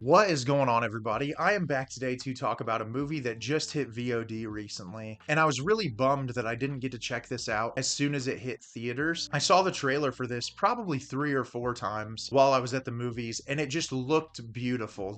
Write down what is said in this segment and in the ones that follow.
What is going on, everybody? I am back today to talk about a movie that just hit VOD recently, and I was really bummed that I didn't get to check this out as soon as it hit theaters. I saw the trailer for this probably 3 or 4 times while I was at the movies, and it just looked beautiful.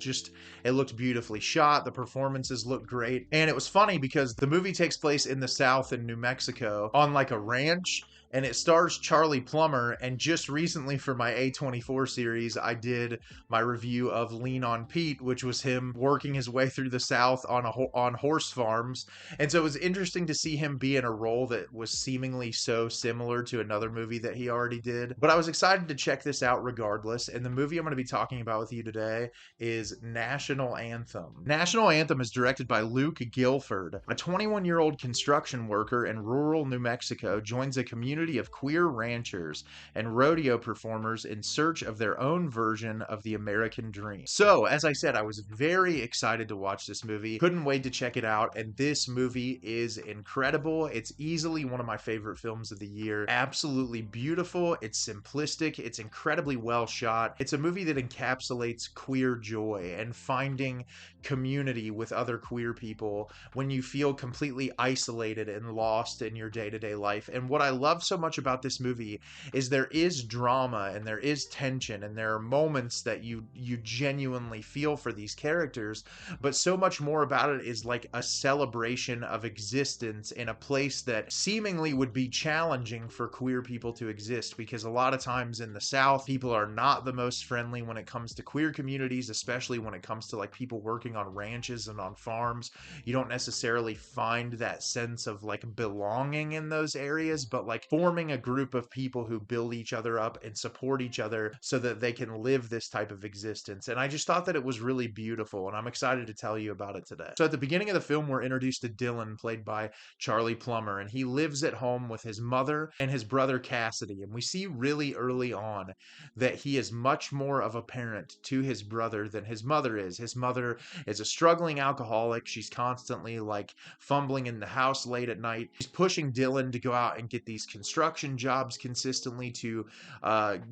It looked beautifully shot, the performances looked great, and it was funny because the movie takes place in the South in New Mexico on like a ranch, and it stars Charlie Plummer. And just recently for my A24 series, I did my review of Lean on Pete, which was him working his way through the South on horse farms. And so it was interesting to see him be in a role that was seemingly so similar to another movie that he already did. But I was excited to check this out regardless. And the movie I'm going to be talking about with you today is National Anthem. National Anthem is directed by Luke Gilford. A 21-year-old construction worker in rural New Mexico joins a community of queer ranchers and rodeo performers in search of their own version of the American dream. So, as I said, I was very excited to watch this movie. Couldn't wait to check it out, and this movie is incredible. It's easily one of my favorite films of the year. Absolutely beautiful. It's simplistic. It's incredibly well shot. It's a movie that encapsulates queer joy and finding community with other queer people when you feel completely isolated and lost in your day-to-day life. And what I love so much about this movie is there is drama and there is tension and there are moments that you genuinely feel for these characters, but so much more about it is like a celebration of existence in a place that seemingly would be challenging for queer people to exist, because a lot of times in the South people are not the most friendly when it comes to queer communities, especially when it comes to like people working on ranches and on farms. You don't necessarily find that sense of like belonging in those areas, but like forming a group of people who build each other up and support each other so that they can live this type of existence. And I just thought that it was really beautiful, and I'm excited to tell you about it today. So at the beginning of the film, we're introduced to Dylan, played by Charlie Plummer, and he lives at home with his mother and his brother Cassidy. And we see really early on that he is much more of a parent to his brother than his mother is. His mother is a struggling alcoholic. She's constantly like fumbling in the house late at night. She's pushing Dylan to go out and get these construction jobs consistently to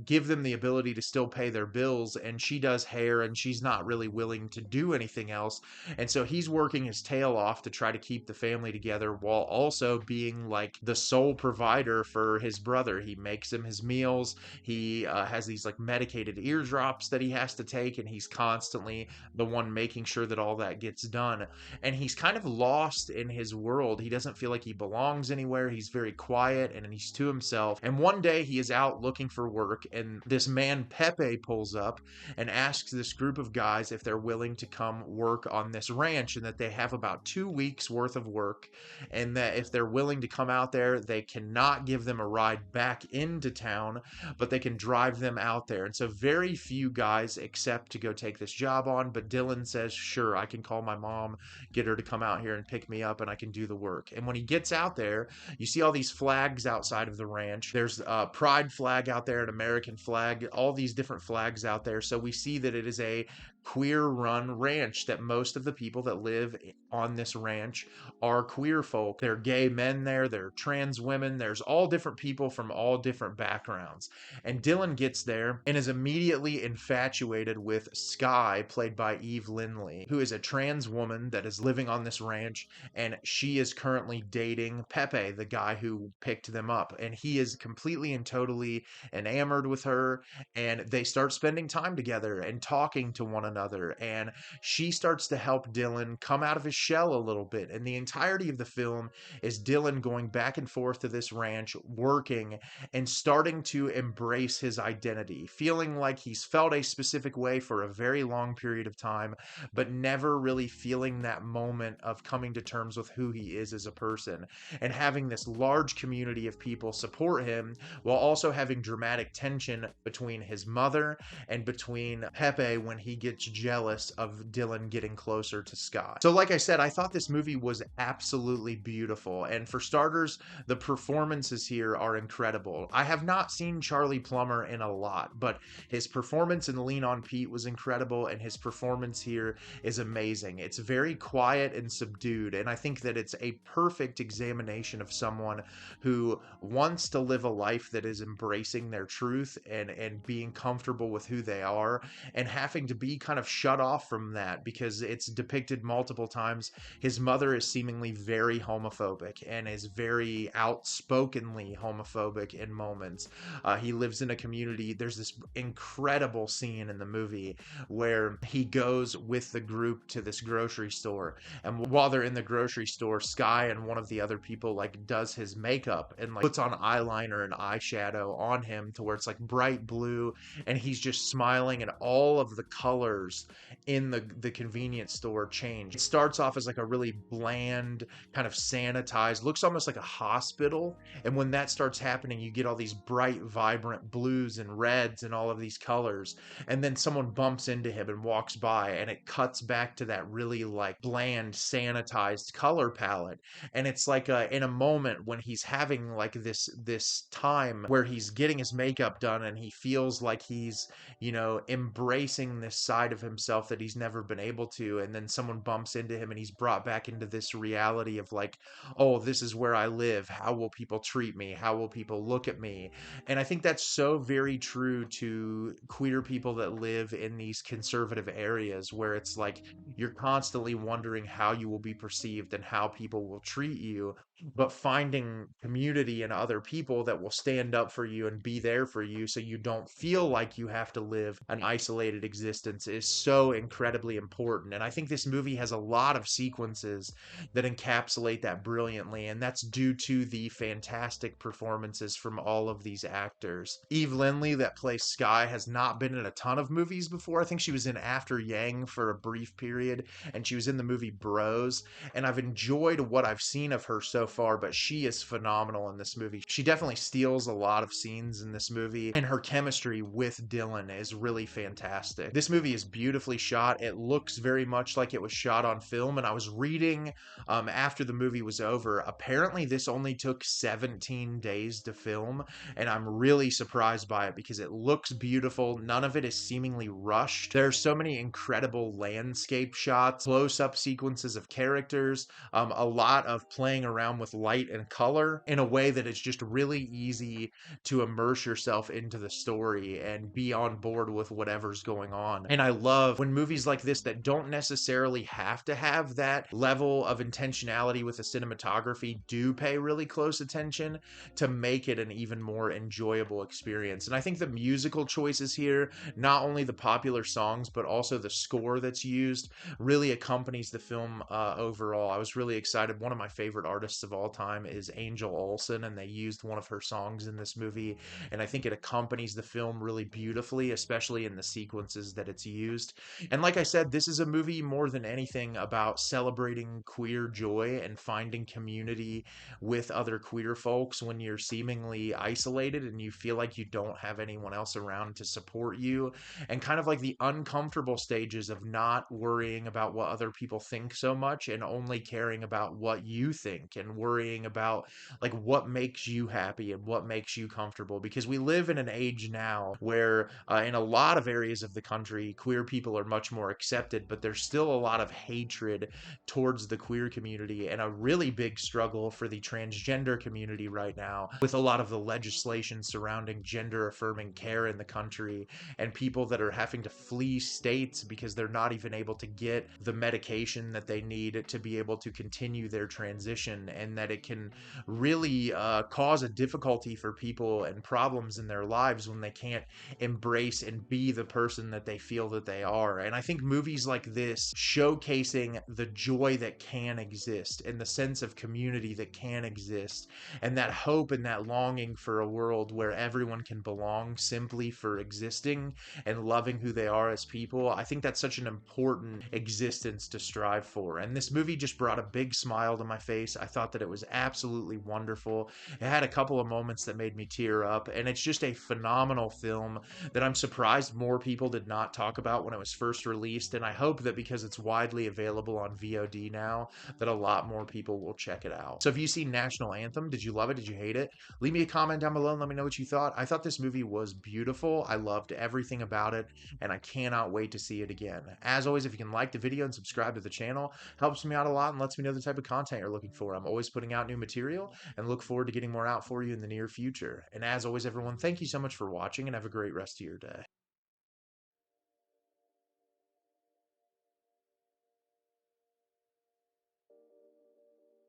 give them the ability to still pay their bills. And she does hair, and she's not really willing to do anything else. And so he's working his tail off to try to keep the family together while also being like the sole provider for his brother. He makes him his meals. He has these like medicated eardrops that he has to take, and he's constantly the one making sure that all that gets done. And he's kind of lost in his world. He doesn't feel like he belongs anywhere. He's very quiet and he's to himself. And one day he is out looking for work, and this man Pepe pulls up and asks this group of guys if they're willing to come work on this ranch, and that they have about 2 weeks worth of work, and that if they're willing to come out there, they cannot give them a ride back into town, but they can drive them out there. And so very few guys accept to go take this job on, but Dylan says, sure, I can call my mom, get her to come out here and pick me up, and I can do the work. And when he gets out there, you see all these flags outside of the ranch. There's a pride flag out there, an American flag, all these different flags out there. So we see that it is a queer run ranch, that most of the people that live on this ranch are queer folk. There are gay men there, there are trans women, there's all different people from all different backgrounds. And Dylan gets there and is immediately infatuated with Sky, played by Eve Lindley, who is a trans woman that is living on this ranch, and she is currently dating Pepe, the guy who picked them up. And he is completely and totally enamored with her, and they start spending time together and talking to one another, and she starts to help Dylan come out of his shell a little bit. And the entirety of the film is Dylan going back and forth to this ranch, working and starting to embrace his identity, feeling like he's felt a specific way for a very long period of time, but never really feeling that moment of coming to terms with who he is as a person, and having this large community of people support him, while also having dramatic tension between his mother and between Pepe when he gets jealous of Dylan getting closer to Sky. So like I said, I thought this movie was absolutely beautiful. And for starters, the performances here are incredible. I have not seen Charlie Plummer in a lot, but his performance in Lean on Pete was incredible, and his performance here is amazing. It's very quiet and subdued, and I think that it's a perfect examination of someone who wants to live a life that is embracing their truth and being comfortable with who they are, and having to be kind kind of shut off from that because it's depicted multiple times. His mother is seemingly very homophobic and is very outspokenly homophobic in moments. He lives in a community. There's this incredible scene in the movie where he goes with the group to this grocery store, and while they're in the grocery store, Sky and one of the other people like does his makeup and like puts on eyeliner and eyeshadow on him to where it's like bright blue, and he's just smiling, and all of the colors in the convenience store change. It starts off as like a really bland, kind of sanitized, looks almost like a hospital, and when that starts happening, you get all these bright, vibrant blues and reds and all of these colors, and then someone bumps into him and walks by, and it cuts back to that really like bland, sanitized color palette. And it's like in a moment when he's having like this time where he's getting his makeup done, and he feels like he's, you know, embracing this side of himself that he's never been able to, and then someone bumps into him and he's brought back into this reality of like, oh, this is where I live, how will people treat me, how will people look at me. And I think that's so very true to queer people that live in these conservative areas where it's like you're constantly wondering how you will be perceived and how people will treat you, but finding community and other people that will stand up for you and be there for you so you don't feel like you have to live an isolated existence is so incredibly important. And I think this movie has a lot of sequences that encapsulate that brilliantly, and that's due to the fantastic performances from all of these actors. Eve Lindley, that plays Sky, has not been in a ton of movies before. I think she was in After Yang for a brief period, and she was in the movie Bros, and I've enjoyed what I've seen of her so far, but she is phenomenal in this movie. She definitely steals a lot of scenes in this movie, and her chemistry with Dylan is really fantastic. This movie is beautifully shot. It looks very much like it was shot on film, and I was reading after the movie was over, apparently this only took 17 days to film, and I'm really surprised by it because it looks beautiful. None of it is seemingly rushed. There are so many incredible landscape shots, close-up sequences of characters, a lot of playing around with light and color in a way that it's just really easy to immerse yourself into the story and be on board with whatever's going on. And I love when movies like this that don't necessarily have to have that level of intentionality with the cinematography do pay really close attention to make it an even more enjoyable experience. And I think the musical choices here, not only the popular songs, but also the score that's used, really accompanies the film overall. I was really excited. One of my favorite artists of all time is Angel Olsen, and they used one of her songs in this movie, and I think it accompanies the film really beautifully, especially in the sequences that it's used. And like I said, this is a movie more than anything about celebrating queer joy and finding community with other queer folks when you're seemingly isolated and you feel like you don't have anyone else around to support you, and kind of like the uncomfortable stages of not worrying about what other people think so much and only caring about what you think, and worrying about like what makes you happy and what makes you comfortable, because we live in an age now where in a lot of areas of the country queer people are much more accepted, but there's still a lot of hatred towards the queer community, and a really big struggle for the transgender community right now, with a lot of the legislation surrounding gender affirming care in the country, and people that are having to flee states because they're not even able to get the medication that they need to be able to continue their transition, and that it can really cause a difficulty for people and problems in their lives when they can't embrace and be the person that they feel that they are. And I think movies like this showcasing the joy that can exist and the sense of community that can exist, and that hope and that longing for a world where everyone can belong simply for existing and loving who they are as people, I think that's such an important existence to strive for. And this movie just brought a big smile to my face. I thought that it was absolutely wonderful. It had a couple of moments that made me tear up, and it's just a phenomenal film that I'm surprised more people did not talk about when it was first released, and I hope that because it's widely available on VOD now, that a lot more people will check it out. So if you've seen National Anthem, did you love it? Did you hate it? Leave me a comment down below and let me know what you thought. I thought this movie was beautiful. I loved everything about it, and I cannot wait to see it again. As always, if you can like the video and subscribe to the channel, helps me out a lot and lets me know the type of content you're looking for. I'm always putting out new material and look forward to getting more out for you in the near future. And as always, everyone, thank you so much for watching, and have a great rest of your day.